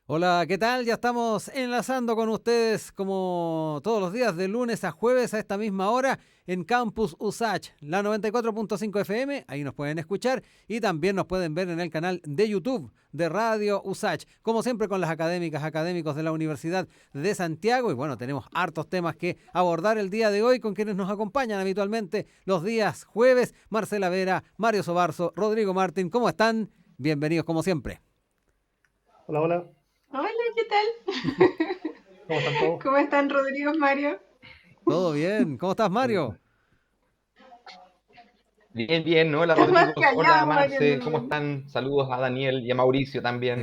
Hola, ¿qué tal? Ya estamos enlazando con ustedes como todos los días de lunes a jueves a esta misma hora en Campus USACH, la 94.5 FM, ahí nos pueden escuchar y también nos pueden ver en el canal de YouTube de Radio USACH, como siempre con las académicas, académicos de la Universidad de Santiago y bueno, tenemos hartos temas que abordar el día de hoy con quienes nos acompañan habitualmente los días jueves, Marcela Vera, Mario Sobarzo, Rodrigo Martín, ¿cómo están? Bienvenidos como siempre. Hola, hola, Hola, ¿qué tal? ¿cómo están todos? ¿Cómo están Rodrigo, Mario? ¿Todo bien? ¿Cómo estás, Mario? Bien, bien, hola Estás más Rodrigo, hola callado, Mario. Marce, ¿cómo están? Saludos a Daniel y a Mauricio también.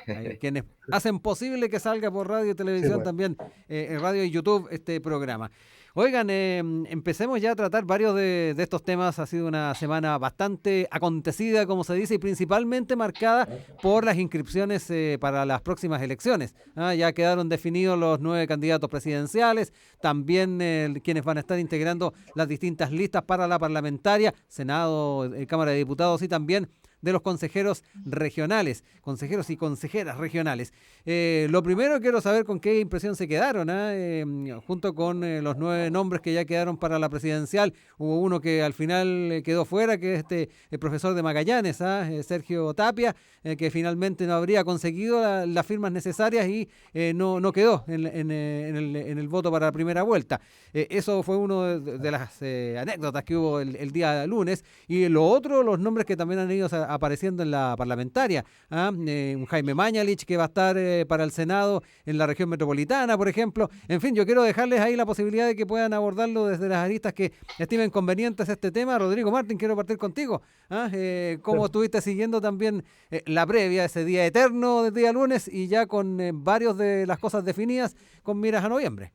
Hay quienes hacen posible que salga por radio y Sí, televisión pues. también, en radio y YouTube, este programa. Oigan, empecemos ya a tratar varios de estos temas. Ha sido una semana bastante acontecida, como se dice, y principalmente marcada por las inscripciones para las próximas elecciones. Ya quedaron definidos los 9 candidatos presidenciales, también quienes van a estar integrando las distintas listas para la parlamentaria, Senado, Cámara de Diputados y también de los consejeros regionales, consejeros y consejeras regionales. Lo primero quiero saber con qué impresión se quedaron, junto con los 9 nombres que ya quedaron para la presidencial. Hubo uno que al final quedó fuera, que es el profesor de Magallanes, Sergio Tapia, que finalmente no habría conseguido las firmas necesarias y no quedó en el voto para la primera vuelta. Eso fue uno de las anécdotas que hubo el día lunes. Y lo otro, los nombres que también han ido apareciendo en la parlamentaria. Un Jaime Mañalich que va a estar para el Senado en la región metropolitana, por ejemplo. En fin, yo quiero dejarles ahí la posibilidad de que puedan abordarlo desde las aristas que estimen convenientes este tema. Rodrigo Martín, quiero partir contigo. ¿Cómo Claro. estuviste siguiendo también la previa, ese día eterno del día lunes y ya con varios de las cosas definidas con miras a noviembre?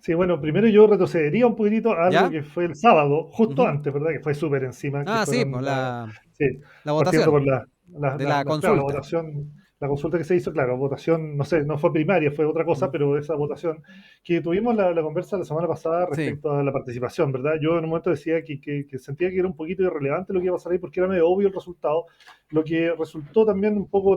Sí, bueno, primero yo retrocedería un poquitito a algo ¿Ya? que fue el sábado, justo Ujú. antes, ¿verdad? Que fue súper encima, que Sí, pues fueron, sí, la partiendo votación por de la claro, la consulta. votación, la consulta que se hizo, claro, votación, no sé, no fue primaria, fue otra cosa, Mm. pero esa votación, que tuvimos la conversa la semana pasada Sí. respecto a la participación, ¿verdad? Yo en un momento decía que sentía que era un poquito irrelevante lo que iba a pasar ahí porque era medio obvio el resultado. Lo que resultó también un poco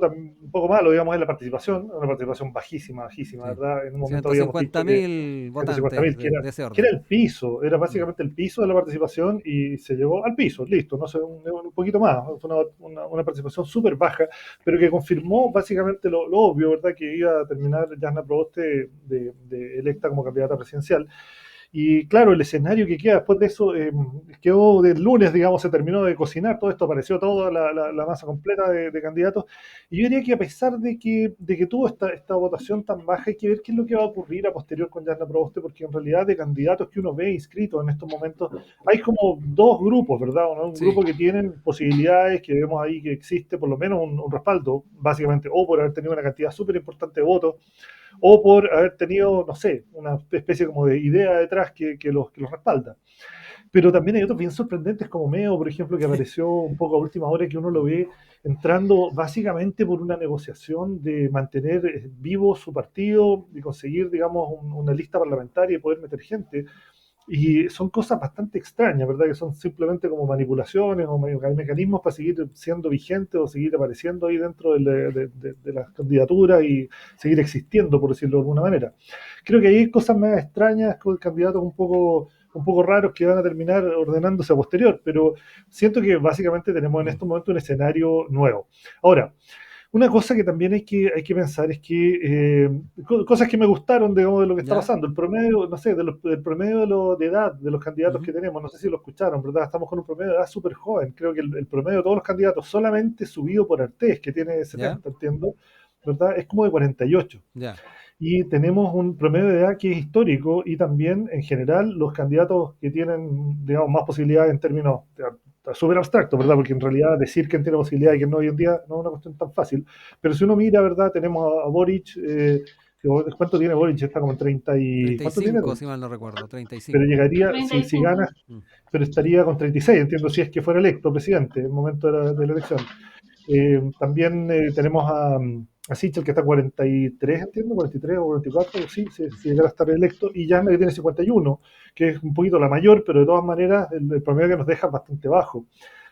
malo, digamos, es la participación, una participación bajísima, bajísima, Sí. ¿verdad? En un momento ciento habíamos visto cincuenta que mil 150.000, votantes de ese que era orden. el piso, era Mm. básicamente el piso de la participación y se llegó al piso, listo, no sé, un poquito más, fue una participación súper baja, pero que confirmó básicamente lo obvio, ¿verdad? Que iba a terminar Jasna Proboste de electa como candidata presidencial. Y claro, el escenario que queda después de eso, quedó del lunes, digamos, se terminó de cocinar todo esto, apareció toda la masa completa de candidatos. Y yo diría que a pesar de que tuvo esta votación tan baja, hay que ver qué es lo que va a ocurrir a posterior con Yarna Proboste, porque en realidad de candidatos que uno ve inscritos en estos momentos, hay como dos grupos, ¿verdad? ¿No? Un Sí. grupo que tienen posibilidades, que vemos ahí que existe por lo menos un respaldo, básicamente, o por haber tenido una cantidad súper importante de votos, o por haber tenido, no sé, una especie como de idea detrás que los respalda. Pero también hay otros bien sorprendentes como Meo, por ejemplo, que apareció un poco a última hora, que uno lo ve entrando básicamente por una negociación de mantener vivo su partido y conseguir, digamos, una lista parlamentaria y poder meter gente. Y son cosas bastante extrañas, ¿verdad? Que son simplemente como manipulaciones o mecanismos para seguir siendo vigentes o seguir apareciendo ahí dentro de las candidaturas y seguir existiendo, por decirlo de alguna manera. Creo que hay cosas más extrañas con candidatos un poco raros que van a terminar ordenándose a posterior, pero siento que básicamente tenemos en Mm. estos momentos un escenario nuevo. Ahora, una cosa que también hay que pensar es que cosas que me gustaron, digamos, de lo que está ¿Ya? pasando. El promedio, no sé, del promedio de edad de los candidatos Ujú. que tenemos, no sé si lo escucharon, ¿verdad? Estamos con un promedio de edad súper joven. Creo que el promedio de todos los candidatos, solamente subido por Artés, que tiene ¿Ya? 70, entiendo, ¿verdad? Es como de 48. ¿Ya? Y tenemos un promedio de edad que es histórico y también, en general, los candidatos que tienen, digamos, más posibilidades en términos súper abstractos, ¿verdad? Porque en realidad decir quién tiene posibilidades y quién no hoy en día no es una cuestión tan fácil. Pero si uno mira, ¿verdad? Tenemos a Boric, ¿cuánto tiene Boric? Está como en 30 y... treinta y ¿Cuánto tiene? cinco si mal no recuerdo, treinta y Pero cinco llegaría, si gana, 35. Mm. pero estaría con 36, entiendo, si es que fuera electo presidente en el momento de la elección. También tenemos a Sichel que está 43, entiendo, 43 o 44, sí, si llegara a estar electo, y Yasna que tiene 51, que es un poquito la mayor, pero de todas maneras el promedio que nos deja es bastante bajo.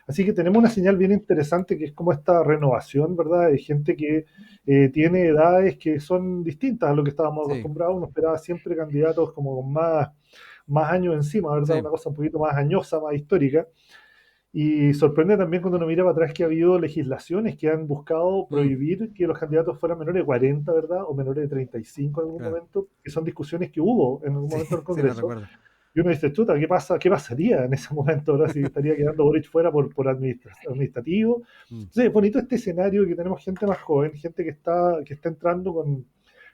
Así que tenemos una señal bien interesante que es como esta renovación, ¿verdad? De gente que tiene edades que son distintas a lo que estábamos Sí, acostumbrados. Uno esperaba siempre candidatos como con más años encima, ¿verdad? sí, Una cosa un poquito más añosa, más histórica. Y sorprende también cuando uno mira para atrás que ha habido legislaciones que han buscado mm, prohibir que los candidatos fueran menores de 40, ¿verdad? O menores de 35 en algún claro. momento, que son discusiones que hubo en algún Sí, momento en el sí, lo Congreso. recuerdo. Y uno dice, chuta, ¿qué pasaría en ese momento, ¿verdad? Si estaría quedando Boric fuera por administrativo. Mm, Entonces, es bonito este escenario que tenemos gente más joven, gente que está entrando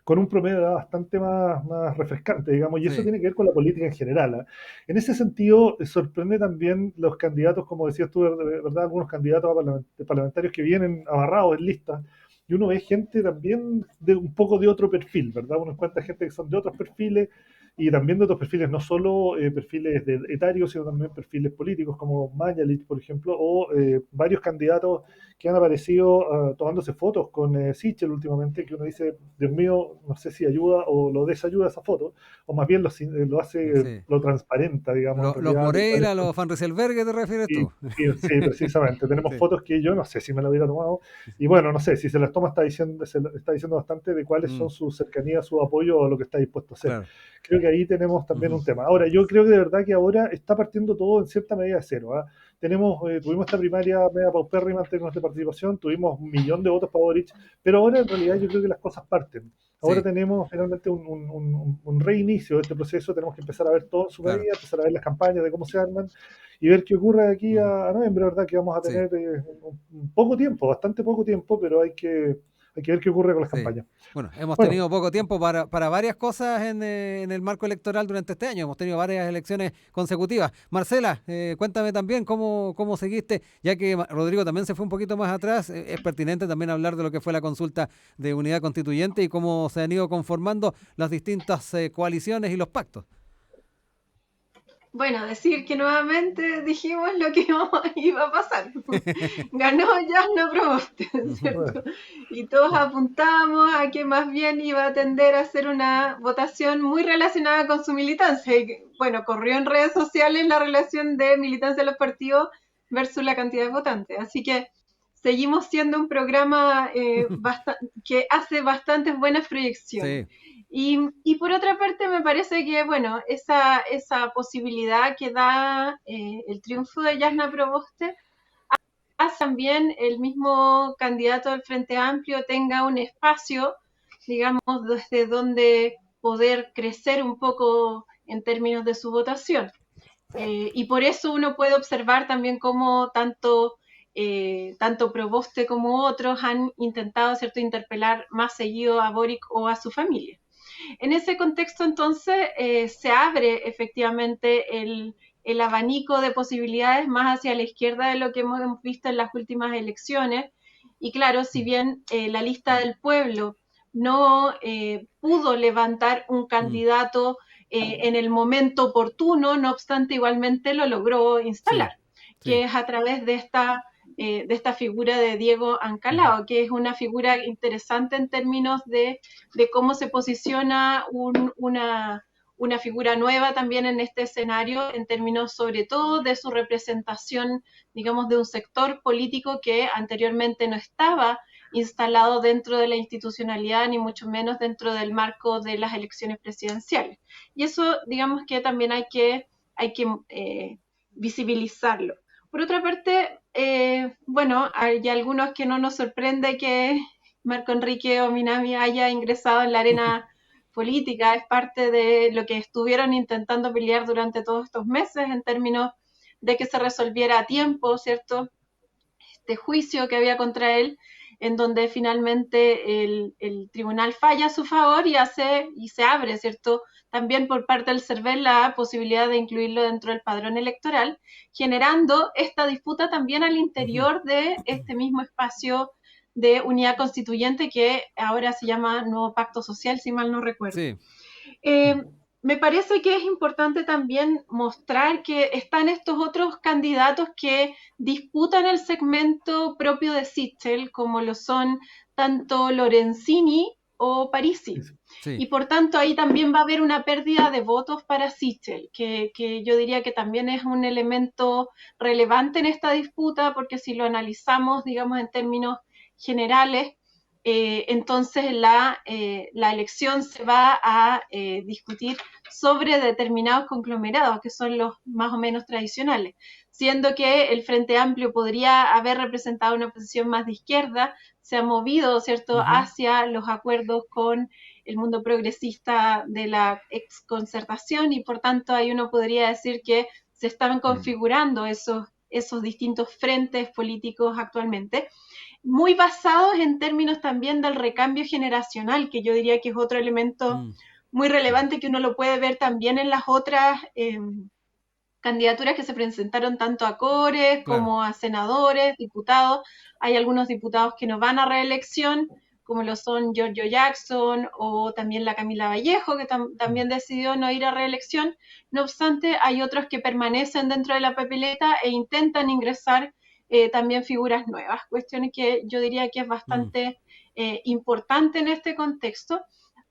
con un promedio de edad bastante más refrescante, digamos, y eso sí, tiene que ver con la política en general. ¿Ah? En ese sentido, sorprende también los candidatos, como decías tú, ¿verdad? Algunos candidatos a parlamentarios que vienen abarrados en listas, y uno ve gente también de un poco de otro perfil, ¿verdad? Uno encuentra gente que son de otros perfiles, y también de otros perfiles, no solo perfiles etarios, sino también perfiles políticos, como Mañalich, por ejemplo, o varios candidatos que han aparecido tomándose fotos con Sichel últimamente, que uno dice, Dios mío, no sé si ayuda o lo desayuda esa foto, o más bien lo hace, sí. lo transparenta, digamos, en Los realidad. Moreira, los Van Rieselberghe, ¿te refieres Sí, tú? sí, precisamente. Tenemos Sí. fotos que yo no sé si me las hubiera tomado. Y bueno, no sé, si se las toma está diciendo bastante de cuáles Mm, son sus cercanías, su apoyo a lo que está dispuesto a hacer. claro. Creo que ahí tenemos también Ujú, un tema. Ahora, yo creo que de verdad que ahora está partiendo todo en cierta medida de cero. ¿Ah? Tuvimos esta primaria media paupérrima en términos de participación, tuvimos 1 millón de votos para Boric, pero ahora en realidad yo creo que las cosas parten. Ahora sí, tenemos finalmente un reinicio de este proceso, tenemos que empezar a ver todo en su claro. medida, empezar a ver las campañas de cómo se arman y ver qué ocurre de aquí Ujú, a noviembre, ¿verdad? Que vamos a sí, tener un poco tiempo, bastante poco tiempo, pero hay que ver qué ocurre con las sí. campañas. Bueno, hemos Bueno, tenido poco tiempo para varias cosas en el marco electoral durante este año. Hemos tenido varias elecciones consecutivas. Marcela, cuéntame también cómo seguiste, ya que Rodrigo también se fue un poquito más atrás. Es pertinente también hablar de lo que fue la consulta de unidad constituyente y cómo se han ido conformando las distintas coaliciones y los pactos. Bueno, decir que nuevamente dijimos lo que iba a pasar. Ganó Jasna Proboste, Ujú, ¿cierto? Y todos apuntamos a que más bien iba a tender a ser una votación muy relacionada con su militancia. Y, bueno, corrió en redes sociales la relación de militancia de los partidos versus la cantidad de votantes. Así que seguimos siendo un programa que hace bastantes buenas proyecciones. sí, Y por otra parte, me parece que, bueno, esa posibilidad que da el triunfo de Jasna Proboste hace también el mismo candidato del Frente Amplio tenga un espacio, digamos, desde donde poder crecer un poco en términos de su votación. Y por eso uno puede observar también cómo tanto Proboste como otros han intentado, ¿cierto?, interpelar más seguido a Boric o a su familia. En ese contexto, entonces, se abre efectivamente el abanico de posibilidades más hacia la izquierda de lo que hemos visto en las últimas elecciones. Y claro, si bien la lista del pueblo no pudo levantar un mm, candidato en el momento oportuno, no obstante, igualmente lo logró instalar, sí, sí. que es a través de esta figura de Diego Ujú, Ancalao, que es una figura interesante en términos de cómo se posiciona una figura nueva también en este escenario, en términos sobre todo de su representación, digamos, de un sector político que anteriormente no estaba instalado dentro de la institucionalidad, ni mucho menos dentro del marco de las elecciones presidenciales. Y eso, digamos que también hay que visibilizarlo. Por otra parte, bueno, hay algunos que no nos sorprende que Marco Enrique Ominami haya ingresado en la arena política, es parte de lo que estuvieron intentando pelear durante todos estos meses en términos de que se resolviera a tiempo, ¿cierto? Este juicio que había contra él, en donde finalmente el tribunal falla a su favor y se abre, ¿cierto? También por parte del CERVEL la posibilidad de incluirlo dentro del padrón electoral, generando esta disputa también al ujú, interior de este mismo espacio de unidad constituyente que ahora se llama Nuevo Pacto Social, si mal no recuerdo. sí, Eh, Me parece que es importante también mostrar que están estos otros candidatos que disputan el segmento propio de Sichel, como lo son tanto Lorenzini o Parisi. Sí. Y por tanto ahí también va a haber una pérdida de votos para Sichel, que yo diría que también es un elemento relevante en esta disputa, porque si lo analizamos, digamos, en términos generales, entonces la elección se va a discutir sobre determinados conglomerados, que son los más o menos tradicionales, siendo que el Frente Amplio podría haber representado una posición más de izquierda, se ha movido, ¿cierto?, hacia los acuerdos con el mundo progresista de la exconcertación, y por tanto ahí uno podría decir que se estaban configurando esos distintos frentes políticos actualmente, muy basados en términos también del recambio generacional, que yo diría que es otro elemento muy relevante, que uno lo puede ver también en las otras candidaturas que se presentaron tanto a cores como a senadores, diputados. Hay algunos diputados que no van a reelección, como lo son Giorgio Jackson o también la Camila Vallejo, que también decidió no ir a reelección. No obstante, hay otros que permanecen dentro de la papeleta e intentan ingresar también figuras nuevas, cuestiones que yo diría que es bastante importante en este contexto.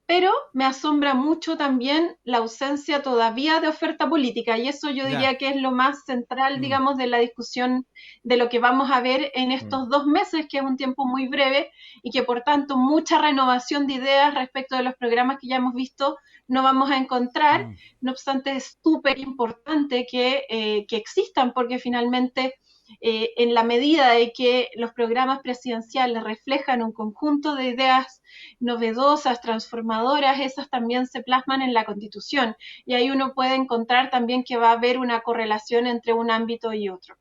Pero me asombra mucho también la ausencia todavía de oferta política, y eso yo diría que es lo más central, digamos, de la discusión de lo que vamos a ver en estos 2 meses, que es un tiempo muy breve, y que por tanto mucha renovación de ideas respecto de los programas que ya hemos visto no vamos a encontrar. No obstante, es súper importante que existan, porque finalmente en la medida de que los programas presidenciales reflejan un conjunto de ideas novedosas, transformadoras, esas también se plasman en la Constitución, y ahí uno puede encontrar también que va a haber una correlación entre un ámbito y otro.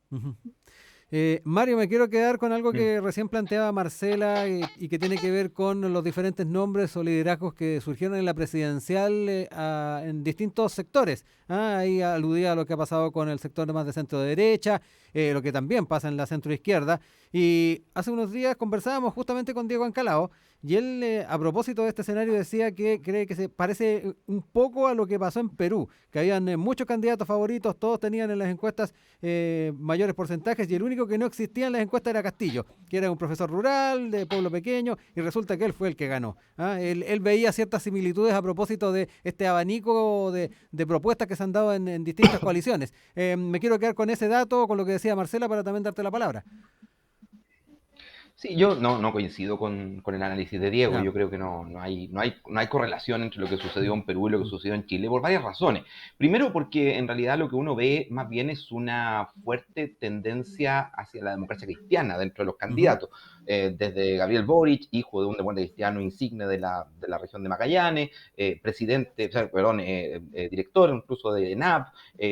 Mario, me quiero quedar con algo que recién planteaba Marcela y que tiene que ver con los diferentes nombres o liderazgos que surgieron en la presidencial en distintos sectores. Ahí aludía a lo que ha pasado con el sector más de centro derecha, lo que también pasa en la centro izquierda. Y hace unos días conversábamos justamente con Diego Ancalao, y él, a propósito de este escenario, decía que cree que se parece un poco a lo que pasó en Perú, que habían muchos candidatos favoritos, todos tenían en las encuestas mayores porcentajes, y el único que no existía en las encuestas era Castillo, que era un profesor rural de pueblo pequeño, y resulta que él fue el que ganó. Él veía ciertas similitudes a propósito de este abanico de propuestas que se han dado en distintas coaliciones. Me quiero quedar con ese dato, con lo que decía Marcela, para también darte la palabra. Sí, yo no coincido con el análisis de Diego. Ya. Yo creo que no hay correlación entre lo que sucedió en Perú y lo que sucedió en Chile por varias razones. Primero, porque en realidad lo que uno ve más bien es una fuerte tendencia hacia la democracia cristiana dentro de los candidatos. Desde Gabriel Boric, hijo de un demócrata cristiano insigne de la región de Magallanes, director incluso de ENAP,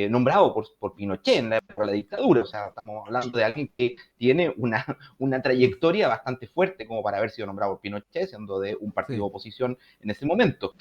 nombrado por Pinochet en la época de la dictadura. O sea, estamos hablando de alguien que tiene una trayectoria bastante fuerte como para haber sido nombrado por Pinochet, siendo de un partido de oposición en ese momento.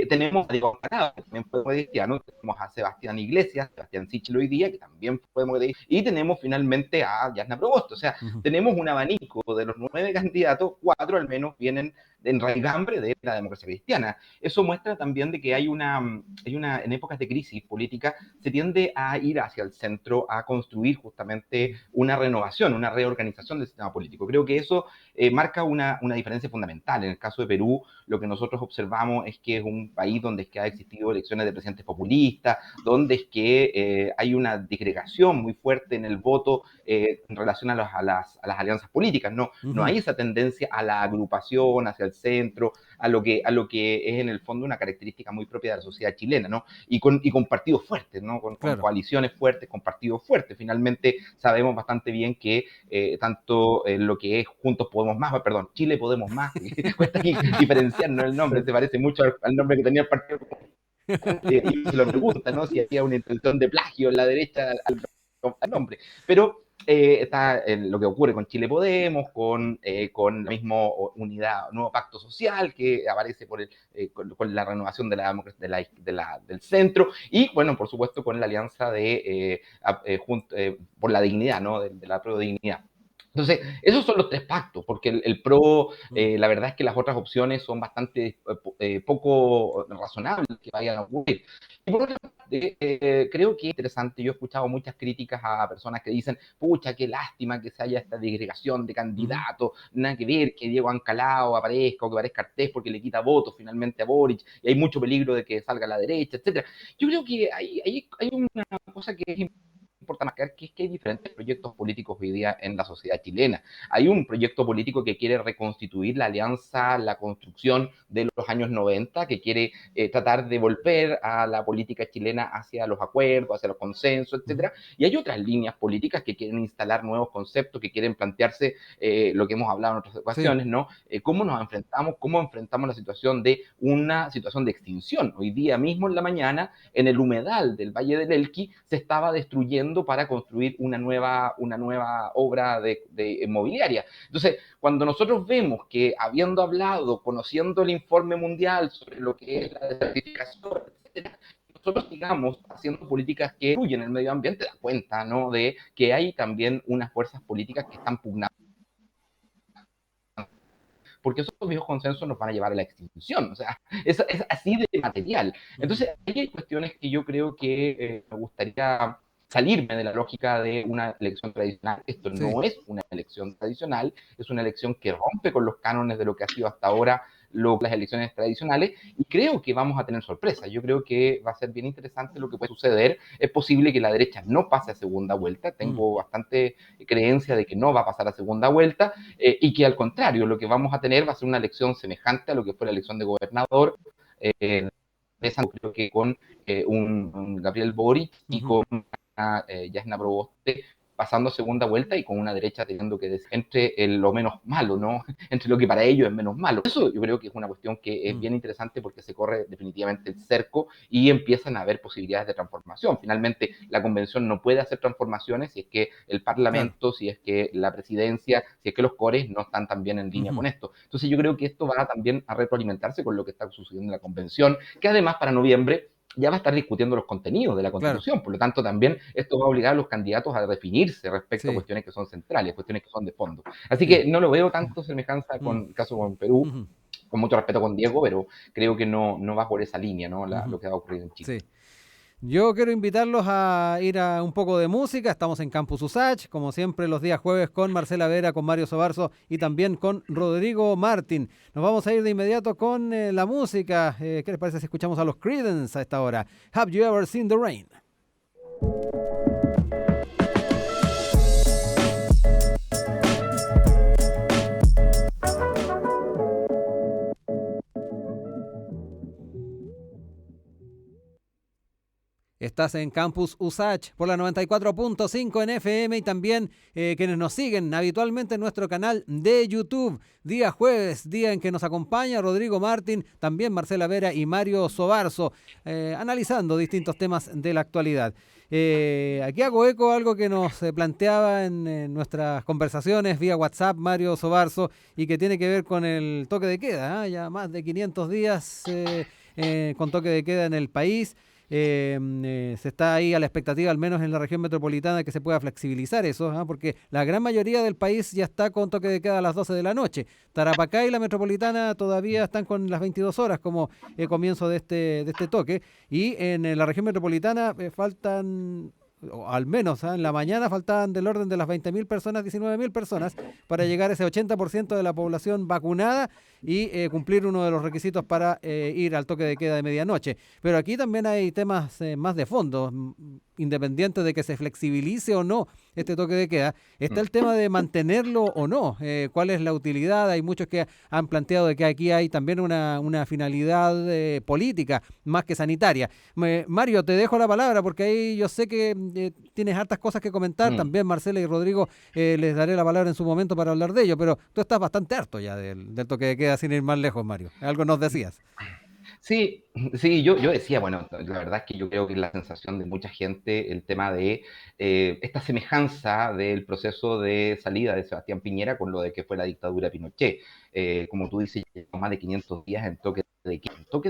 Tenemos a Diego Ancalao, que también fue cristiano, tenemos a Sebastián Iglesias, Sebastián Sichel hoy día, que también fue cristiano, y tenemos finalmente a Yasna Proboste. O sea, tenemos un abanico de los 9 candidatos, 4 al menos vienen en raigambre de la democracia cristiana. Eso muestra también de que hay una en épocas de crisis política se tiende a ir hacia el centro, a construir justamente una renovación, una reorganización del sistema político. Creo que eso marca una diferencia fundamental. En el caso de Perú, lo que nosotros observamos es que es un país donde es que ha existido elecciones de presidentes populistas, donde es que hay una disgregación muy fuerte en el voto en relación a las alianzas políticas. No hay esa tendencia a la agrupación, hacia el centro, a lo que es en el fondo una característica muy propia de la sociedad chilena, ¿no? Y con partidos fuertes, ¿no? Con coaliciones fuertes, con partidos fuertes. Finalmente sabemos bastante bien que tanto lo que es Juntos Podemos Más, perdón, Chile Podemos Más, cuesta diferenciarnos el nombre, se parece mucho al nombre que tenía el partido. Y se lo pregunta, ¿no? Si había una intención de plagio en la derecha al nombre. Pero está lo que ocurre con Chile Podemos, con la misma unidad, nuevo pacto social que aparece con la renovación del centro, y bueno, por supuesto con la alianza por la dignidad, ¿no? De la pro dignidad. Entonces, esos son los tres pactos, porque el PRO, la verdad es que las otras opciones son bastante poco razonables que vayan a ocurrir. Y por otra parte, creo que es interesante, yo he escuchado muchas críticas a personas que dicen, pucha, qué lástima que se haya esta disgregación de candidatos, nada que ver que Diego Ancalao aparezca o que aparezca Artés porque le quita votos finalmente a Boric, y hay mucho peligro de que salga a la derecha, etcétera. Yo creo que hay una cosa que es importante marcar, que es que hay diferentes proyectos políticos hoy día en la sociedad chilena. Hay un proyecto político que quiere reconstituir la alianza, la construcción de los años 90, que quiere tratar de volver a la política chilena hacia los acuerdos, hacia los consensos, etcétera. Y hay otras líneas políticas que quieren instalar nuevos conceptos, que quieren plantearse lo que hemos hablado en otras ocasiones, sí, ¿no? ¿Cómo nos enfrentamos, cómo enfrentamos la situación de una situación de extinción? Hoy día mismo en la mañana, en el humedal del Valle del Elqui, se estaba destruyendo para construir una nueva obra de inmobiliaria. Entonces, cuando nosotros vemos que, habiendo hablado, conociendo el informe mundial sobre lo que es la desertificación, etcétera, nosotros sigamos haciendo políticas que destruyen el medio ambiente, da cuenta, ¿no?, de que hay también unas fuerzas políticas que están pugnando, porque esos viejos consensos nos van a llevar a la extinción, o sea, es así de material. Entonces, hay cuestiones que yo creo que me gustaría salirme de la lógica de una elección tradicional. Esto Sí. no es una elección tradicional, es una elección que rompe con los cánones de lo que ha sido hasta ahora las elecciones tradicionales, y creo que vamos a tener sorpresas. Yo creo que va a ser bien interesante lo que puede suceder. Es posible que la derecha no pase a segunda vuelta, tengo bastante creencia de que no va a pasar a segunda vuelta, y que al contrario, lo que vamos a tener va a ser una elección semejante a lo que fue la elección de gobernador, creo que con un Gabriel Boric y con Jasna Proboste pasando a segunda vuelta, y con una derecha teniendo que decir entre lo menos malo, ¿no? Entre lo que para ellos es menos malo. Eso yo creo que es una cuestión que es bien interesante, porque se corre definitivamente el cerco y empiezan a haber posibilidades de transformación. Finalmente, la convención no puede hacer transformaciones si es que el Parlamento, si es que la presidencia, si es que los cores no están también en línea con esto. Entonces yo creo que esto va también a retroalimentarse con lo que está sucediendo en la convención, que además para noviembre ya va a estar discutiendo los contenidos de la Constitución. Claro. Por lo tanto, también esto va a obligar a los candidatos a definirse respecto a cuestiones que son centrales, cuestiones que son de fondo. Así que no lo veo tanto semejanza con el caso con Perú, con mucho respeto con Diego, pero creo que no va por esa línea, ¿no? Lo que va a ocurrir en Chile. Sí. Yo quiero invitarlos a ir a un poco de música. Estamos en Campus USACH, como siempre, los días jueves, con Marcela Vera, con Mario Sobarzo y también con Rodrigo Martín. Nos vamos a ir de inmediato con la música. ¿Qué les parece si escuchamos a los Creedence a esta hora? Have You Ever Seen the Rain? Estás en Campus USACH por la 94.5 en FM, y también quienes nos siguen habitualmente en nuestro canal de YouTube. Día jueves, día en que nos acompaña Rodrigo Martín, también Marcela Vera y Mario Sobarzo, analizando distintos temas de la actualidad. Aquí hago eco a algo que nos planteaba en nuestras conversaciones vía WhatsApp Mario Sobarzo, y que tiene que ver con el toque de queda. Ya más de 500 días con toque de queda en el país. Se está ahí a la expectativa, al menos en la región metropolitana, que se pueda flexibilizar eso, porque la gran mayoría del país ya está con toque de queda a las 12 de la noche. Tarapacá y la metropolitana todavía están con las 22 horas como comienzo de este toque, y en la región metropolitana faltan, o al menos en la mañana faltaban del orden de las 20.000 personas, 19.000 personas, para llegar a ese 80% de la población vacunada y cumplir uno de los requisitos para ir al toque de queda de medianoche. Pero aquí también hay temas más de fondo, independiente de que se flexibilice o no este toque de queda. Está el tema de mantenerlo o no, cuál es la utilidad. Hay muchos que han planteado de que aquí hay también una finalidad política más que sanitaria. Mario, te dejo la palabra, porque ahí yo sé que tienes hartas cosas que comentar. También Marcela y Rodrigo les daré la palabra en su momento para hablar de ello, pero tú estás bastante harto ya del toque de queda, sin ir más lejos, Mario. Algo nos decías. Sí, yo decía, bueno, la verdad es que yo creo que es la sensación de mucha gente el tema de esta semejanza del proceso de salida de Sebastián Piñera con lo de que fue la dictadura de Pinochet. como tú dices, más de 500 días en toque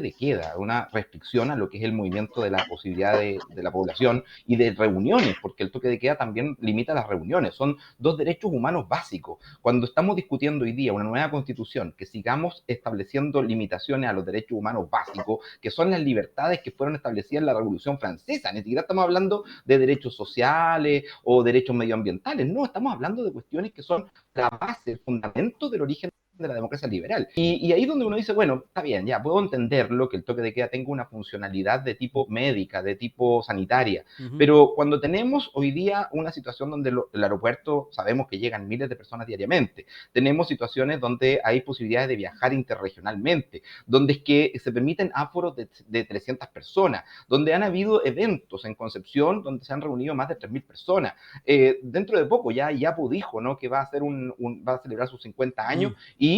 de queda, una restricción a lo que es el movimiento de la posibilidad de la población y de reuniones, porque el toque de queda también limita las reuniones, son dos derechos humanos básicos. Cuando estamos discutiendo hoy día una nueva constitución, que sigamos estableciendo limitaciones a los derechos humanos básicos, que son las libertades que fueron establecidas en la Revolución Francesa, ni siquiera estamos hablando de derechos sociales o derechos medioambientales, no, estamos hablando de cuestiones que son la base, el fundamento del origen de la democracia liberal. Y ahí donde uno dice, bueno, está bien, ya puedo entenderlo, que el toque de queda tenga una funcionalidad de tipo médica, de tipo sanitaria, pero cuando tenemos hoy día una situación donde el aeropuerto sabemos que llegan miles de personas diariamente, tenemos situaciones donde hay posibilidades de viajar interregionalmente, donde es que se permiten aforos de 300 personas, donde han habido eventos en Concepción donde se han reunido más de 3.000 personas. Dentro de poco ya Yapu dijo, ¿no?, que va a hacer va a celebrar sus 50 años y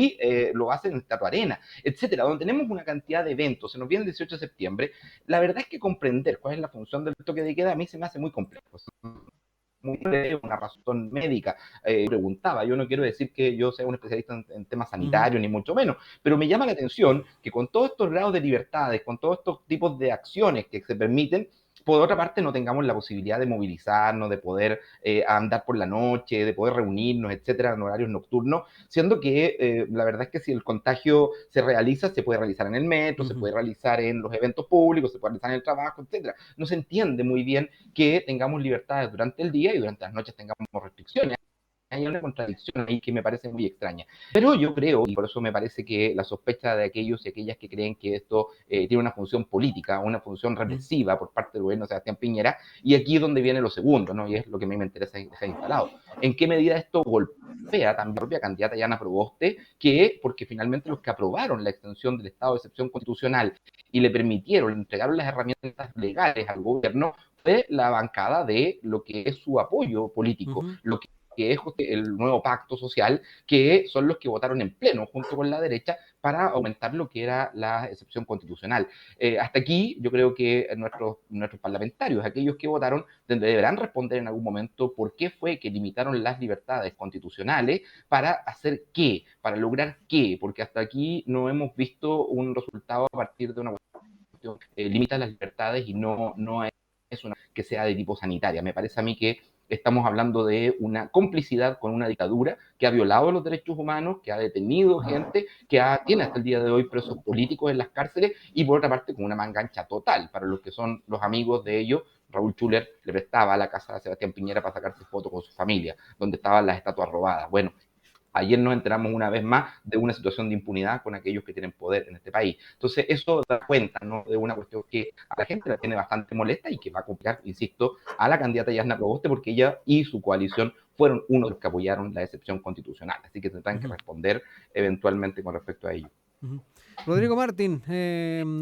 lo hacen en Teatro Arena, etcétera, donde tenemos una cantidad de eventos. Se nos viene el 18 de septiembre. La verdad es que comprender cuál es la función del toque de queda a mí se me hace muy complejo. Muy breve, una razón médica. Preguntaba, yo no quiero decir que yo sea un especialista en temas sanitarios, ni mucho menos, pero me llama la atención que con todos estos grados de libertades, con todos estos tipos de acciones que se permiten, por otra parte no tengamos la posibilidad de movilizarnos, de poder andar por la noche, de poder reunirnos, etcétera, en horarios nocturnos, siendo que la verdad es que si el contagio se realiza, se puede realizar en el metro, se puede realizar en los eventos públicos, se puede realizar en el trabajo, etcétera. No se entiende muy bien que tengamos libertades durante el día y durante las noches tengamos restricciones. Hay una contradicción ahí que me parece muy extraña. Pero yo creo, y por eso me parece que la sospecha de aquellos y aquellas que creen que esto tiene una función política, una función represiva por parte del gobierno de Sebastián Piñera, y aquí es donde viene lo segundo, ¿no?, y es lo que a mí me interesa dejar instalado. ¿En qué medida esto golpea también la propia candidata Yana Proboste, porque finalmente los que aprobaron la extensión del estado de excepción constitucional y le permitieron, le entregaron las herramientas legales al gobierno, fue la bancada de lo que es su apoyo político, lo que es el nuevo pacto social, que son los que votaron en pleno junto con la derecha para aumentar lo que era la excepción constitucional. Hasta aquí yo creo que nuestros parlamentarios, aquellos que votaron, deberán responder en algún momento por qué fue que limitaron las libertades constitucionales, para hacer qué, para lograr qué, porque hasta aquí no hemos visto un resultado a partir de una cuestión limita las libertades y no es una que sea de tipo sanitaria. Me parece a mí que estamos hablando de una complicidad con una dictadura que ha violado los derechos humanos, que ha detenido gente, que tiene hasta el día de hoy presos políticos en las cárceles, y por otra parte con una mangancha total para los que son los amigos de ellos. Raúl Schuller le prestaba la casa a Sebastián Piñera para sacarse fotos con su familia, donde estaban las estatuas robadas. Bueno, ayer nos enteramos una vez más de una situación de impunidad con aquellos que tienen poder en este país. Entonces, eso da cuenta, ¿no?, de una cuestión que a la gente la tiene bastante molesta y que va a complicar, insisto, a la candidata Yana Proboste, porque ella y su coalición fueron uno de los que apoyaron la excepción constitucional. Así que tendrán que responder eventualmente con respecto a ello. Rodrigo Martín,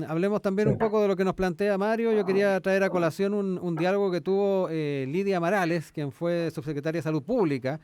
hablemos también un poco de lo que nos plantea Mario. Yo quería traer a colación un diálogo que tuvo Lidia Morales, quien fue subsecretaria de Salud Pública.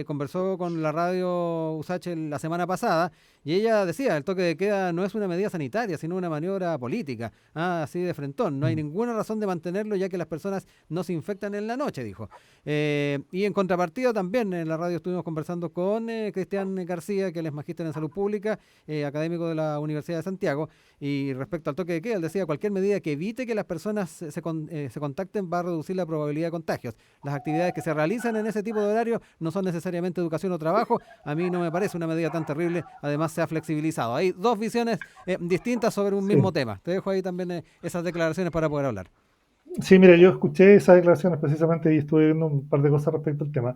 Conversó con la radio USACH la semana pasada y ella decía, el toque de queda no es una medida sanitaria, sino una maniobra política, así de frentón. No hay ninguna razón de mantenerlo, ya que las personas no se infectan en la noche, dijo. Y en contrapartida también en la radio estuvimos conversando con Cristian García, que él es magíster en Salud Pública, académico de la Universidad de Santiago, y respecto al toque de queda, él decía, cualquier medida que evite que las personas se contacten va a reducir la probabilidad de contagios. Las actividades que se realizan en ese tipo de horarios no son necesariamente educación o trabajo. A mí no me parece una medida tan terrible, además se ha flexibilizado. Hay dos visiones distintas sobre un mismo tema. Te dejo ahí también esas declaraciones para poder hablar. Sí, mira, yo escuché esas declaraciones precisamente y estuve viendo un par de cosas respecto al tema.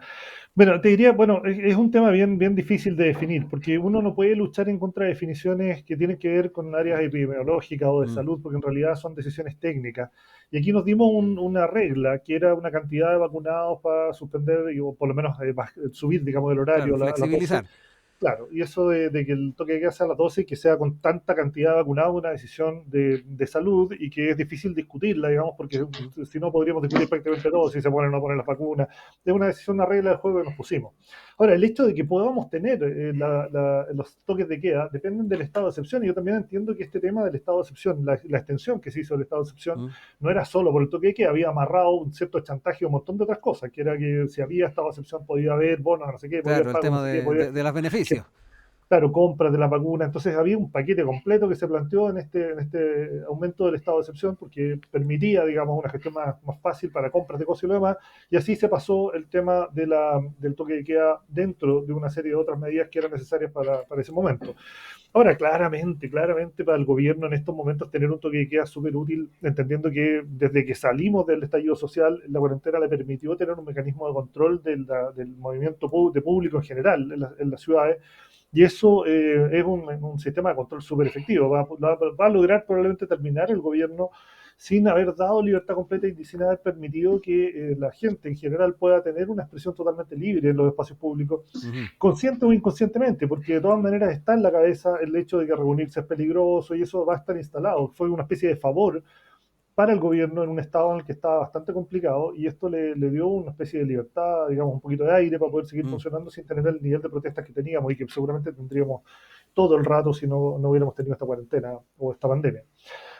Bueno, te diría, bueno, es un tema bien difícil de definir, porque uno no puede luchar en contra de definiciones que tienen que ver con áreas epidemiológicas o de salud, porque en realidad son decisiones técnicas. Y aquí nos dimos una regla, que era una cantidad de vacunados para suspender, o por lo menos subir, digamos, el horario. Claro, flexibilizar. Claro, y eso de que el toque de queda sea a las 12 y que sea con tanta cantidad de vacunados, una decisión de salud y que es difícil discutirla, digamos, porque si no podríamos discutir prácticamente todo, si se ponen o no ponen las vacunas. Es una decisión, una regla del juego que nos pusimos. Ahora, el hecho de que podamos tener los toques de queda dependen del estado de excepción, y yo también entiendo que este tema del estado de excepción, la extensión que se hizo del estado de excepción, no era solo por el toque de queda, había amarrado un cierto chantaje y un montón de otras cosas, que era que si había estado de excepción podía haber bonos, no sé qué, podía claro, el tema de los beneficios. claro, compras de la vacuna. Entonces había un paquete completo que se planteó en este aumento del estado de excepción porque permitía, digamos, una gestión más fácil para compras de cosas y lo demás. Y así se pasó el tema del toque de queda dentro de una serie de otras medidas que eran necesarias para ese momento. Ahora, claramente para el gobierno en estos momentos tener un toque de queda es súper útil, entendiendo que desde que salimos del estallido social, la cuarentena le permitió tener un mecanismo de control del movimiento de público en general en las ciudades, y eso es un sistema de control súper efectivo. Va a lograr probablemente terminar el gobierno sin haber dado libertad completa y sin haber permitido que la gente en general pueda tener una expresión totalmente libre en los espacios públicos, consciente o inconscientemente, porque de todas maneras está en la cabeza el hecho de que reunirse es peligroso y eso va a estar instalado. Fue una especie de favor para el gobierno en un estado en el que estaba bastante complicado, y esto le dio una especie de libertad, digamos, un poquito de aire para poder seguir funcionando sin tener el nivel de protestas que teníamos y que seguramente tendríamos todo el rato si no hubiéramos tenido esta cuarentena o esta pandemia.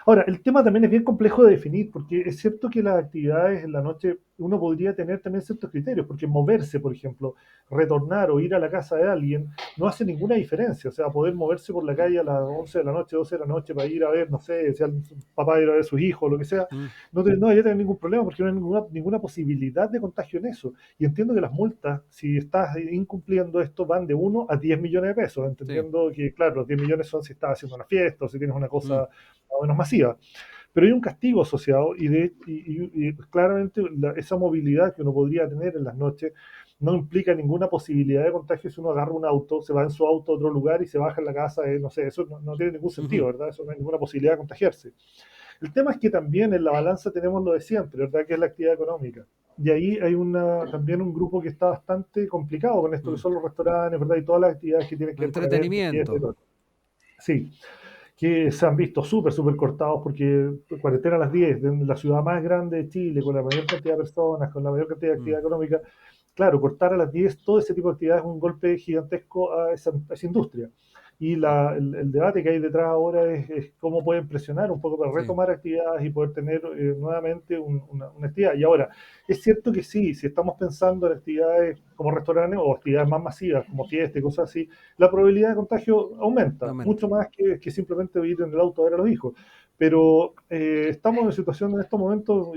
Ahora, el tema también es bien complejo de definir, porque es cierto que las actividades en la noche uno podría tener también ciertos criterios, porque moverse, por ejemplo, retornar o ir a la casa de alguien no hace ninguna diferencia. O sea, poder moverse por la calle a las 11 de la noche, 12 de la noche para ir a ver, no sé, si el papá ir a ver a sus hijos o lo que sea, no debería tener ningún problema porque no hay ninguna posibilidad de contagio en eso. Y entiendo que las multas, si estás incumpliendo esto, van de 1 a 10 millones de pesos, entendiendo que, claro, los 10 millones son si estás haciendo una fiesta o si tienes una cosa más o menos masiva. Pero hay un castigo asociado y claramente esa movilidad que uno podría tener en las noches no implica ninguna posibilidad de contagio si uno agarra un auto, se va en su auto a otro lugar y se baja en la casa, no sé, eso no tiene ningún sentido, ¿verdad? Eso no hay ninguna posibilidad de contagiarse. El tema es que también en la balanza tenemos lo de siempre, ¿verdad? Que es la actividad económica. Y ahí hay también un grupo que está bastante complicado con esto, que son los restaurantes, ¿verdad? Y todas las actividades que tienen que ver con entretenimiento. Sí, que se han visto súper cortados porque cuarentena a las 10, en la ciudad más grande de Chile, con la mayor cantidad de personas, con la mayor cantidad de actividad económica, claro, cortar a las 10 todo ese tipo de actividades es un golpe gigantesco a esa industria. Y el debate que hay detrás ahora es cómo pueden presionar un poco para retomar actividades y poder tener nuevamente una actividad. Y ahora, es cierto que sí, si estamos pensando en actividades como restaurantes o actividades más masivas, como fiestas y cosas así, la probabilidad de contagio aumenta. Mucho más que simplemente ir en el auto a ver a los hijos. Pero estamos en una situación en estos momentos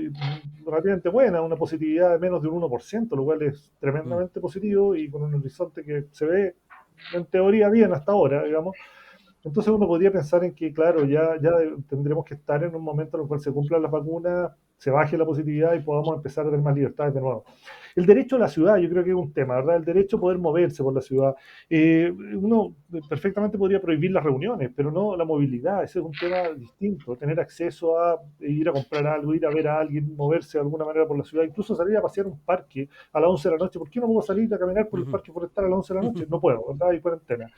relativamente buena, una positividad de menos de un 1%, lo cual es tremendamente positivo y con un horizonte que se ve en teoría bien hasta ahora, digamos. Entonces uno podría pensar en que, claro, ya tendremos que estar en un momento en el cual se cumplan las vacunas, se baje la positividad y podamos empezar a tener más libertades de nuevo. El derecho a la ciudad, yo creo que es un tema, ¿verdad? El derecho a poder moverse por la ciudad. Uno perfectamente podría prohibir las reuniones, pero no la movilidad, ese es un tema distinto. Tener acceso a ir a comprar algo, ir a ver a alguien, moverse de alguna manera por la ciudad, incluso salir a pasear un parque a las 11 de la noche. ¿Por qué no puedo salir a caminar por el parque forestal a las 11 de la noche? No puedo, ¿verdad? Hay cuarentena.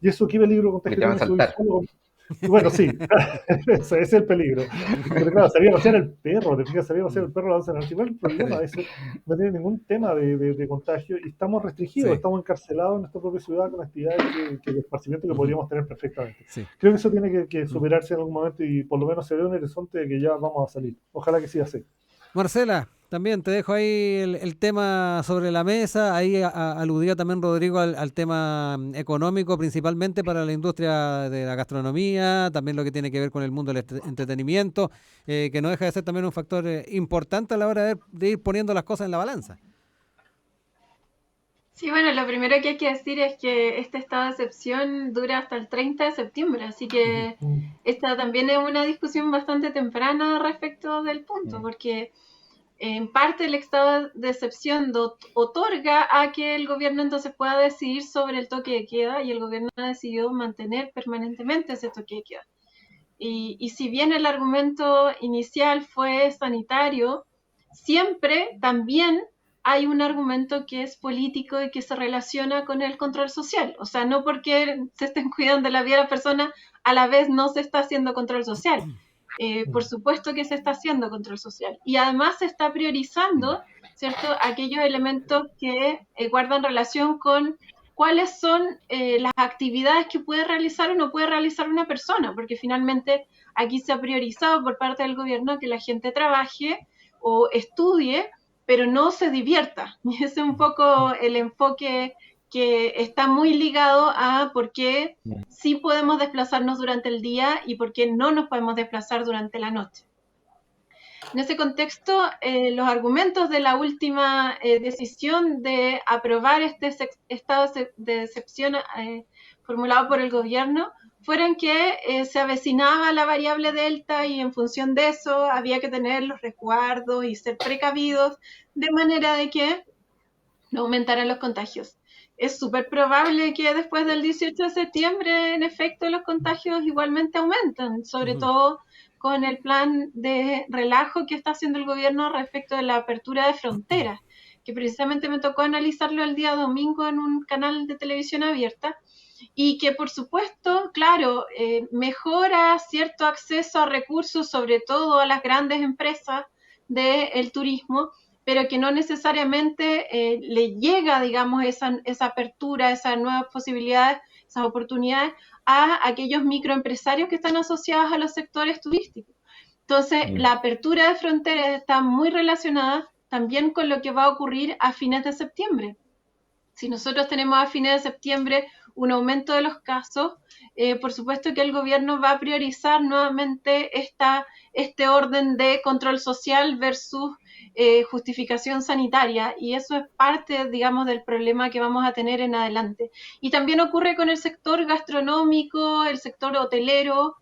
Y eso, ¿qué peligro contagio tiene solo? Bueno, sí, ese es el peligro. Pero claro, salir a pasear el perro, te fijas, salir a pasear el perro a la 11 de la noche. Igual el problema es que no tiene ningún tema de contagio y estamos restringidos, estamos encarcelados en nuestra propia ciudad con actividades de esparcimiento que podríamos tener perfectamente. Creo que eso tiene que superarse en algún momento y por lo menos se ve un horizonte de que ya vamos a salir. Ojalá que siga así. Marcela, también te dejo ahí el tema sobre la mesa. Ahí aludía también Rodrigo al tema económico, principalmente para la industria de la gastronomía, también lo que tiene que ver con el mundo del entretenimiento, que no deja de ser también un factor importante a la hora de ir poniendo las cosas en la balanza. Sí, bueno, lo primero que hay que decir es que este estado de excepción dura hasta el 30 de septiembre, así que esta también es una discusión bastante temprana respecto del punto, porque en parte el estado de excepción otorga a que el gobierno entonces pueda decidir sobre el toque de queda y el gobierno ha decidido mantener permanentemente ese toque de queda. Y si bien el argumento inicial fue sanitario, siempre también hay un argumento que es político y que se relaciona con el control social. O sea, no porque se estén cuidando la vida de la persona, a la vez no se está haciendo control social. Por supuesto que se está haciendo control social. Y además se está priorizando, ¿cierto?, aquellos elementos que guardan relación con cuáles son las actividades que puede realizar o no puede realizar una persona, porque finalmente aquí se ha priorizado por parte del gobierno que la gente trabaje o estudie, pero no se divierta. Y ese es un poco el enfoque que está muy ligado a por qué sí podemos desplazarnos durante el día y por qué no nos podemos desplazar durante la noche. En ese contexto, los argumentos de la última decisión de aprobar este estado de excepción formulado por el gobierno fueron que se avecinaba la variable delta y en función de eso había que tener los resguardos y ser precavidos de manera de que no aumentaran los contagios. Es súper probable que después del 18 de septiembre, en efecto, los contagios igualmente aumentan, sobre todo con el plan de relajo que está haciendo el gobierno respecto de la apertura de fronteras, que precisamente me tocó analizarlo el día domingo en un canal de televisión abierta, y que por supuesto, claro, mejora cierto acceso a recursos, sobre todo a las grandes empresas del turismo, pero que no necesariamente le llega, digamos, esa apertura, esas nuevas posibilidades, esas oportunidades a aquellos microempresarios que están asociados a los sectores turísticos. Entonces, la apertura de fronteras está muy relacionada también con lo que va a ocurrir a fines de septiembre. Si nosotros tenemos a fines de septiembre un aumento de los casos, por supuesto que el gobierno va a priorizar nuevamente este orden de control social versus justificación sanitaria, y eso es parte, digamos, del problema que vamos a tener en adelante. Y también ocurre con el sector gastronómico, el sector hotelero.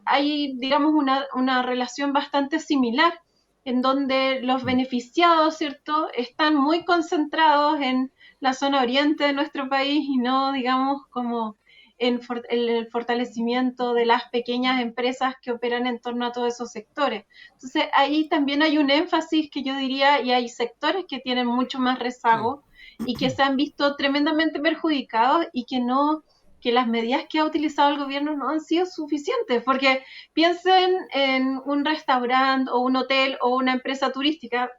Hay, digamos, una relación bastante similar, en donde los beneficiados, ¿cierto?, están muy concentrados en la zona oriente de nuestro país y no, digamos, como en el fortalecimiento de las pequeñas empresas que operan en torno a todos esos sectores. Entonces, ahí también hay un énfasis que yo diría, y hay sectores que tienen mucho más rezago y que se han visto tremendamente perjudicados y que las medidas que ha utilizado el gobierno no han sido suficientes, porque piensen en un restaurante o un hotel o una empresa turística,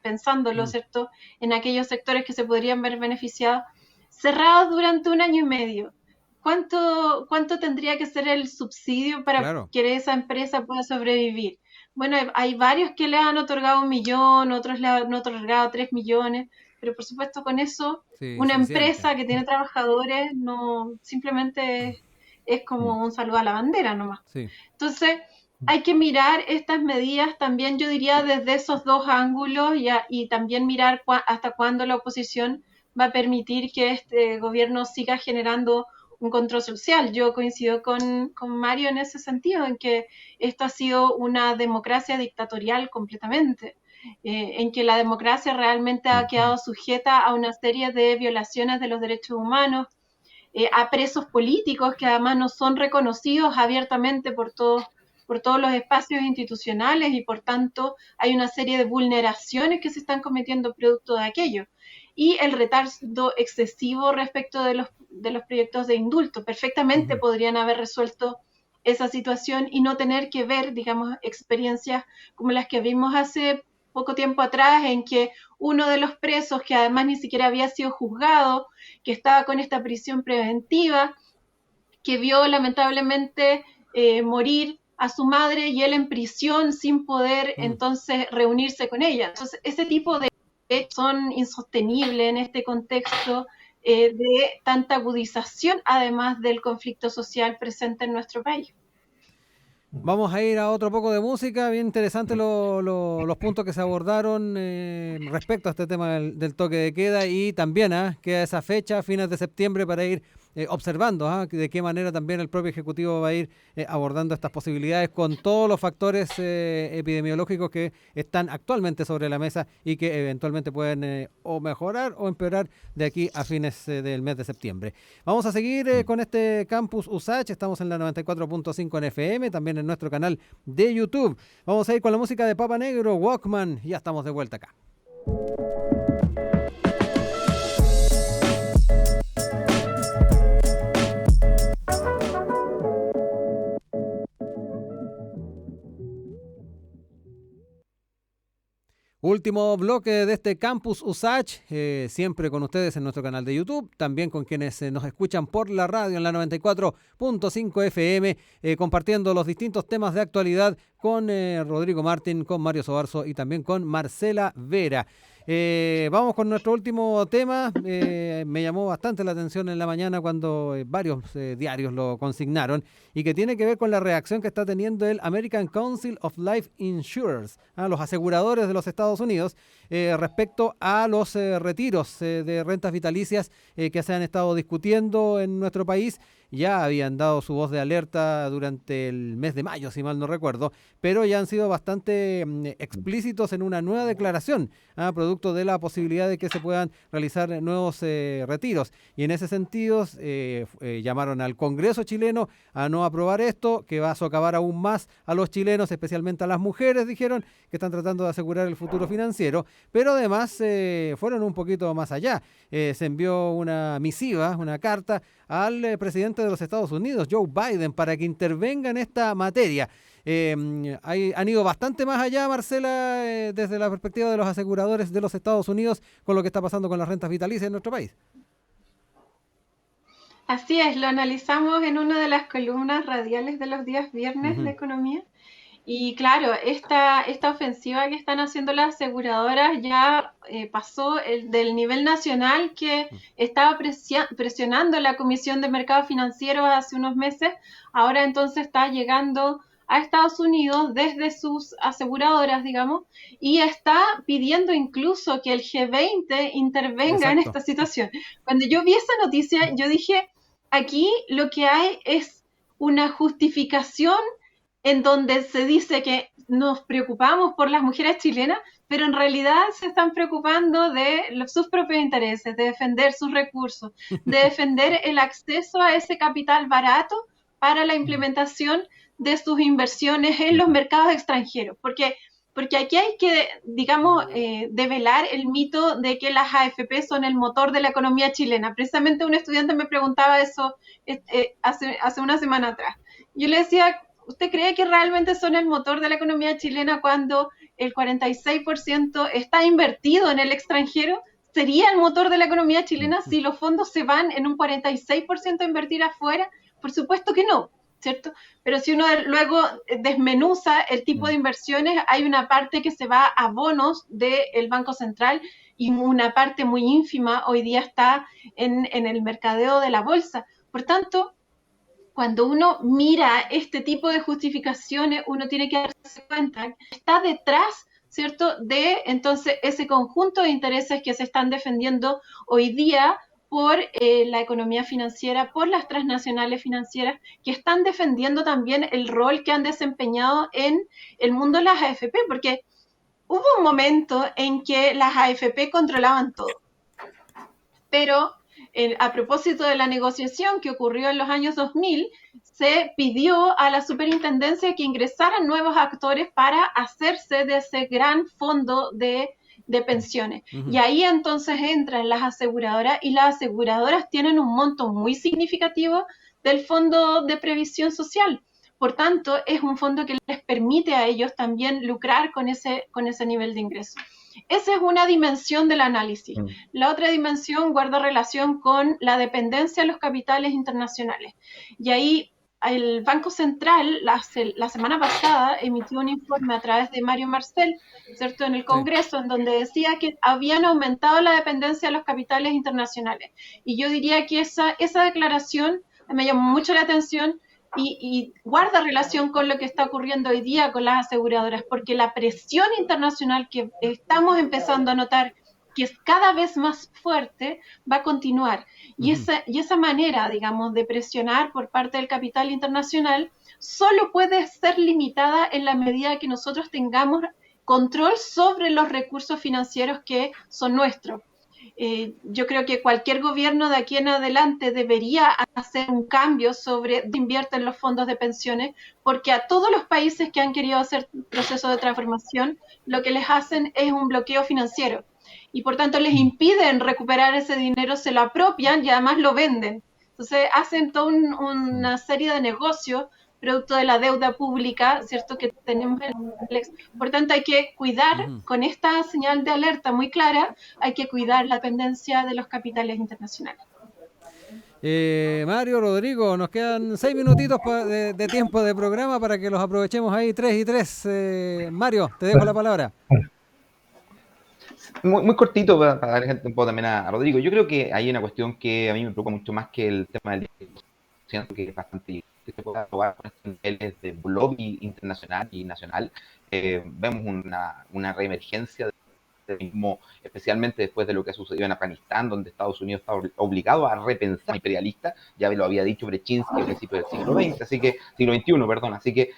pensándolo, ¿cierto?, en aquellos sectores que se podrían ver beneficiados, cerrados durante 1 año y medio. ¿Cuánto tendría que ser el subsidio para que esa empresa pueda sobrevivir? Bueno, hay varios que le han otorgado 1 millón, otros le han otorgado 3 millones, pero por supuesto con eso una empresa que tiene trabajadores no simplemente es como un saludo a la bandera nomás. Entonces hay que mirar estas medidas también, yo diría, desde esos dos ángulos y también mirar hasta cuándo la oposición va a permitir que este gobierno siga generando un control social. Yo coincido con Mario en ese sentido, en que esto ha sido una democracia dictatorial completamente, en que la democracia realmente ha quedado sujeta a una serie de violaciones de los derechos humanos, a presos políticos que además no son reconocidos abiertamente por todos los espacios institucionales, y por tanto hay una serie de vulneraciones que se están cometiendo producto de aquello. Y el retardo excesivo respecto de los proyectos de indulto. Perfectamente podrían haber resuelto esa situación y no tener que ver, digamos, experiencias como las que vimos hace poco tiempo atrás, en que uno de los presos, que además ni siquiera había sido juzgado, que estaba con esta prisión preventiva, que vio lamentablemente morir a su madre y él en prisión sin poder entonces reunirse con ella. Entonces, ese tipo de hechos son insostenibles en este contexto de tanta agudización, además del conflicto social presente en nuestro país. Vamos a ir a otro poco de música. Bien interesantes los puntos que se abordaron respecto a este tema del toque de queda, y también queda esa fecha, fines de septiembre, para ir observando de qué manera también el propio Ejecutivo va a ir abordando estas posibilidades con todos los factores epidemiológicos que están actualmente sobre la mesa y que eventualmente pueden o mejorar o empeorar de aquí a fines del mes de septiembre. Vamos a seguir con este Campus USACH. Estamos en la 94.5 en FM, también en nuestro canal de YouTube. Vamos a ir con la música de Papa Negro, Walkman, y ya estamos de vuelta acá. Último bloque de este Campus USACH, siempre con ustedes en nuestro canal de YouTube, también con quienes nos escuchan por la radio en la 94.5 FM, compartiendo los distintos temas de actualidad con Rodrigo Martín, con Mario Sobarzo y también con Marcela Vera. Vamos con nuestro último tema. Me llamó bastante la atención en la mañana cuando varios diarios lo consignaron y que tiene que ver con la reacción que está teniendo el American Council of Life Insurers, los aseguradores de los Estados Unidos, respecto a los retiros de rentas vitalicias que se han estado discutiendo en nuestro país. Ya habían dado su voz de alerta durante el mes de mayo, si mal no recuerdo, pero ya han sido bastante explícitos en una nueva declaración, producto de la posibilidad de que se puedan realizar nuevos retiros. Y en ese sentido llamaron al Congreso chileno a no aprobar esto, que va a socavar aún más a los chilenos, especialmente a las mujeres, dijeron, que están tratando de asegurar el futuro financiero, pero además fueron un poquito más allá. Se envió una misiva, una carta al presidente de los Estados Unidos, Joe Biden, para que intervenga en esta materia. Han ido bastante más allá, Marcela, desde la perspectiva de los aseguradores de los Estados Unidos con lo que está pasando con las rentas vitalicias en nuestro país. Así es, lo analizamos en una de las columnas radiales de los días viernes de economía. Y claro, esta ofensiva que están haciendo las aseguradoras ya pasó del nivel nacional que estaba presionando la Comisión de Mercados Financieros hace unos meses, ahora entonces está llegando a Estados Unidos desde sus aseguradoras, digamos, y está pidiendo incluso que el G20 intervenga en esta situación. Cuando yo vi esa noticia, yo dije, aquí lo que hay es una justificación en donde se dice que nos preocupamos por las mujeres chilenas, pero en realidad se están preocupando de sus propios intereses, de defender sus recursos, de defender el acceso a ese capital barato para la implementación de sus inversiones en los mercados extranjeros. Porque aquí hay que, digamos, develar el mito de que las AFP son el motor de la economía chilena. Precisamente un estudiante me preguntaba eso hace una semana atrás. Yo le decía, ¿usted cree que realmente son el motor de la economía chilena cuando el 46% está invertido en el extranjero? ¿Sería el motor de la economía chilena si los fondos se van en un 46% a invertir afuera? Por supuesto que no, ¿cierto? Pero si uno luego desmenuza el tipo de inversiones, hay una parte que se va a bonos del Banco Central y una parte muy ínfima hoy día está en el mercadeo de la bolsa. Por tanto, cuando uno mira este tipo de justificaciones, uno tiene que darse cuenta que está detrás, ¿cierto?, de entonces ese conjunto de intereses que se están defendiendo hoy día por la economía financiera, por las transnacionales financieras, que están defendiendo también el rol que han desempeñado en el mundo de las AFP, porque hubo un momento en que las AFP controlaban todo, pero a propósito de la negociación que ocurrió en los años 2000, se pidió a la superintendencia que ingresaran nuevos actores para hacerse de ese gran fondo de pensiones. Y ahí entonces entran las aseguradoras y las aseguradoras tienen un monto muy significativo del fondo de previsión social. Por tanto, es un fondo que les permite a ellos también lucrar con ese nivel de ingreso. Esa es una dimensión del análisis. La otra dimensión guarda relación con la dependencia de los capitales internacionales. Y ahí el Banco Central la semana pasada emitió un informe a través de Mario Marcel, ¿cierto?, en el Congreso, en donde decía que habían aumentado la dependencia de los capitales internacionales. Y yo diría que esa declaración me llamó mucho la atención y guarda relación con lo que está ocurriendo hoy día con las aseguradoras, porque la presión internacional que estamos empezando a notar, que es cada vez más fuerte, va a continuar. Y esa manera, digamos, de presionar por parte del capital internacional solo puede ser limitada en la medida que nosotros tengamos control sobre los recursos financieros que son nuestros. Yo creo que cualquier gobierno de aquí en adelante debería hacer un cambio sobre dónde invierten los fondos de pensiones, porque a todos los países que han querido hacer proceso de transformación, lo que les hacen es un bloqueo financiero y por tanto les impiden recuperar ese dinero, se lo apropian y además lo venden. Entonces hacen toda una serie de negocios producto de la deuda pública, ¿cierto?, que tenemos en el ex. Por tanto, hay que cuidar, con esta señal de alerta muy clara, hay que cuidar la dependencia de los capitales internacionales. Mario, Rodrigo, nos quedan 6 minutitos de tiempo de programa para que los aprovechemos ahí, 3 y 3. Mario, te dejo la palabra. Muy cortito para dar el tiempo también a Rodrigo. Yo creo que hay una cuestión que a mí me preocupa mucho más que el tema del siento que es bastante que se pueda probar con estos niveles de lobby internacional y nacional. Vemos una reemergencia mismo, especialmente después de lo que ha sucedido en Afganistán, donde Estados Unidos está obligado a repensar imperialista, ya lo había dicho Brzezinski a principios del siglo XX, siglo XXI, perdón, así que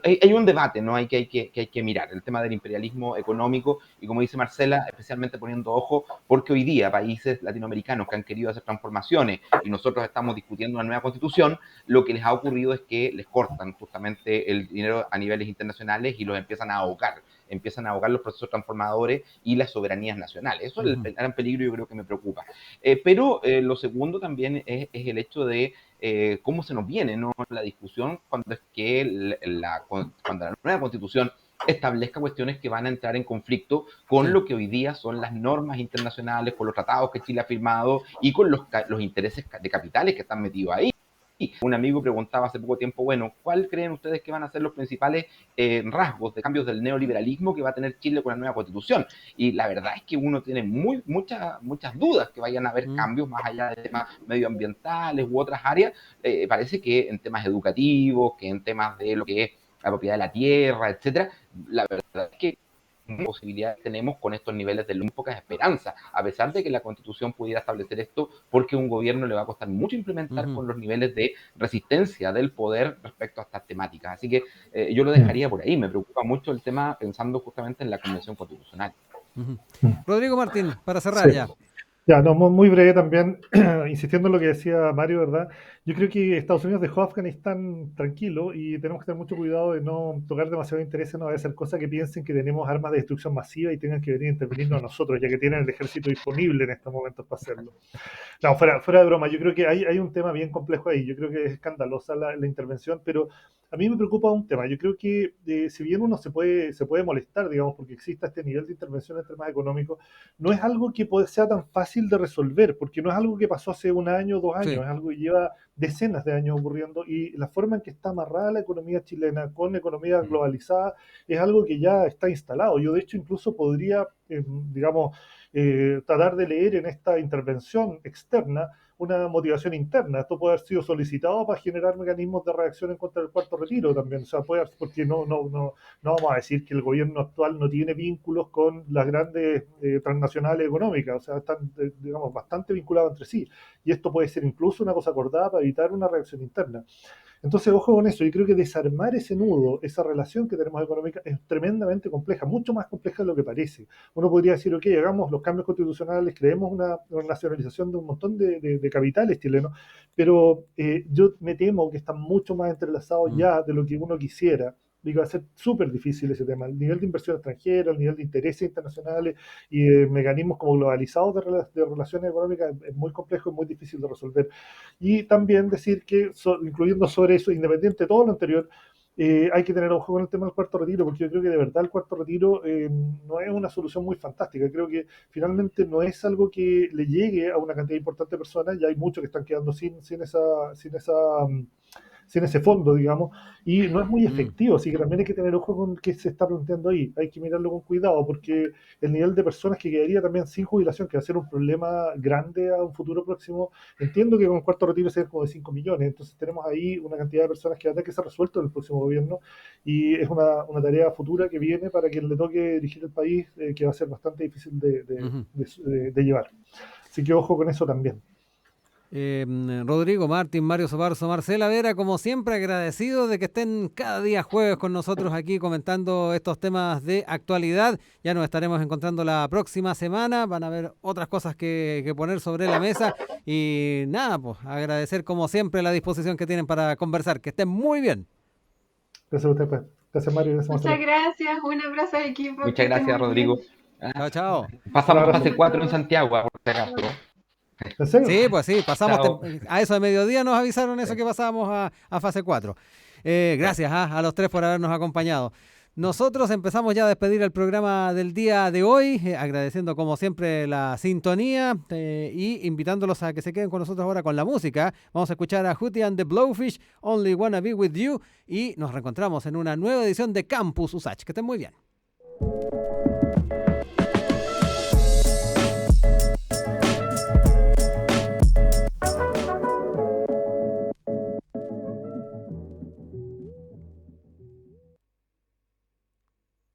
hay un debate, ¿no? hay que mirar el tema del imperialismo económico y, como dice Marcela, especialmente poniendo ojo, porque hoy día países latinoamericanos que han querido hacer transformaciones y nosotros estamos discutiendo una nueva constitución, lo que les ha ocurrido es que les cortan justamente el dinero a niveles internacionales y los empiezan a ahogar los procesos transformadores y las soberanías nacionales. Eso es el gran peligro, yo creo que me preocupa. Pero lo segundo también es el hecho de cómo se nos viene, ¿no?, la discusión cuando es que cuando la nueva constitución establezca cuestiones que van a entrar en conflicto con lo que hoy día son las normas internacionales, con los tratados que Chile ha firmado y con los intereses de capitales que están metidos ahí. Un amigo preguntaba hace poco tiempo, bueno, ¿cuál creen ustedes que van a ser los principales rasgos de cambios del neoliberalismo que va a tener Chile con la nueva constitución? Y la verdad es que uno tiene muchas dudas que vayan a haber cambios más allá de temas medioambientales u otras áreas. Parece que en temas educativos, que en temas de lo que es la propiedad de la tierra, etcétera, la verdad es que posibilidades tenemos con estos niveles de muy pocas esperanzas, a pesar de que la Constitución pudiera establecer esto, porque a un gobierno le va a costar mucho implementar con los niveles de resistencia del poder respecto a estas temáticas. Así que yo lo dejaría por ahí. Me preocupa mucho el tema pensando justamente en la Convención Constitucional. Rodrigo Martín, para cerrar ya. Ya, no, muy breve también, insistiendo en lo que decía Mario, ¿verdad? Yo creo que Estados Unidos dejó a Afganistán tranquilo y tenemos que tener mucho cuidado de no tocar demasiado interés, no de hacer cosas que piensen que tenemos armas de destrucción masiva y tengan que venir a intervenirnos a nosotros, ya que tienen el ejército disponible en estos momentos para hacerlo. No, fuera de broma, yo creo que hay un tema bien complejo ahí. Yo creo que es escandalosa la intervención, pero a mí me preocupa un tema. Yo creo que si bien uno se puede molestar, digamos, porque exista este nivel de intervención en temas económicos, no es algo que sea tan fácil de resolver, porque no es algo que pasó hace un año o 2 años, es algo que lleva decenas de años ocurriendo, y la forma en que está amarrada la economía chilena con economía globalizada es algo que ya está instalado. Yo, de hecho, incluso podría, digamos, tratar de leer en esta intervención externa una motivación interna. Esto puede haber sido solicitado para generar mecanismos de reacción en contra del cuarto retiro también. O sea, porque no vamos a decir que el gobierno actual no tiene vínculos con las grandes transnacionales económicas. O sea, están, digamos, bastante vinculados entre sí. Y esto puede ser incluso una cosa acordada para evitar una reacción interna. Entonces, ojo con eso. Yo creo que desarmar ese nudo, esa relación que tenemos económica, es tremendamente compleja, mucho más compleja de lo que parece. Uno podría decir, ok, hagamos los cambios constitucionales, creemos una nacionalización de un montón de capitales chilenos, pero yo me temo que están mucho más entrelazados ya de lo que uno quisiera. Digo, va a ser súper difícil ese tema. El nivel de inversión extranjera, el nivel de intereses internacionales y mecanismos como globalizados de relaciones económicas es muy complejo y muy difícil de resolver. Y también decir que, incluyendo sobre eso, independiente de todo lo anterior, hay que tener ojo con el tema del cuarto retiro, porque yo creo que de verdad el cuarto retiro no es una solución muy fantástica. Creo que finalmente no es algo que le llegue a una cantidad importante de personas. Ya hay muchos que están quedando sin ese fondo, digamos, y no es muy efectivo, así que también hay que tener ojo con qué se está planteando ahí. Hay que mirarlo con cuidado, porque el nivel de personas que quedaría también sin jubilación, que va a ser un problema grande a un futuro próximo, entiendo que con el cuarto retiro sea como de 5 millones, entonces tenemos ahí una cantidad de personas que va a tener que ser resuelto en el próximo gobierno, y es una tarea futura que viene para quien le toque dirigir el país, que va a ser bastante difícil de llevar. Así que ojo con eso también. Rodrigo Martín, Mario Sobarzo, Marcela Vera, como siempre agradecidos de que estén cada día jueves con nosotros aquí comentando estos temas de actualidad. Ya nos estaremos encontrando la próxima semana, van a haber otras cosas que poner sobre la mesa y nada, pues agradecer como siempre la disposición que tienen para conversar. Que estén muy bien. Gracias a usted, pues. Gracias, Mario. Gracias, Muchas gracias, un abrazo al equipo. Muchas gracias, Rodrigo. Chao. Pasamos a fase 4 en Santiago, por si acaso. ¿En serio? Sí, pues sí, pasamos a eso de mediodía, nos avisaron eso, que pasábamos a fase 4. Gracias a los tres por habernos acompañado. Nosotros empezamos ya a despedir el programa del día de hoy, agradeciendo como siempre la sintonía y invitándolos a que se queden con nosotros ahora con la música. Vamos a escuchar a Hootie and the Blowfish, Only Wanna Be With You, y nos reencontramos en una nueva edición de Campus USACH. Que estén muy bien.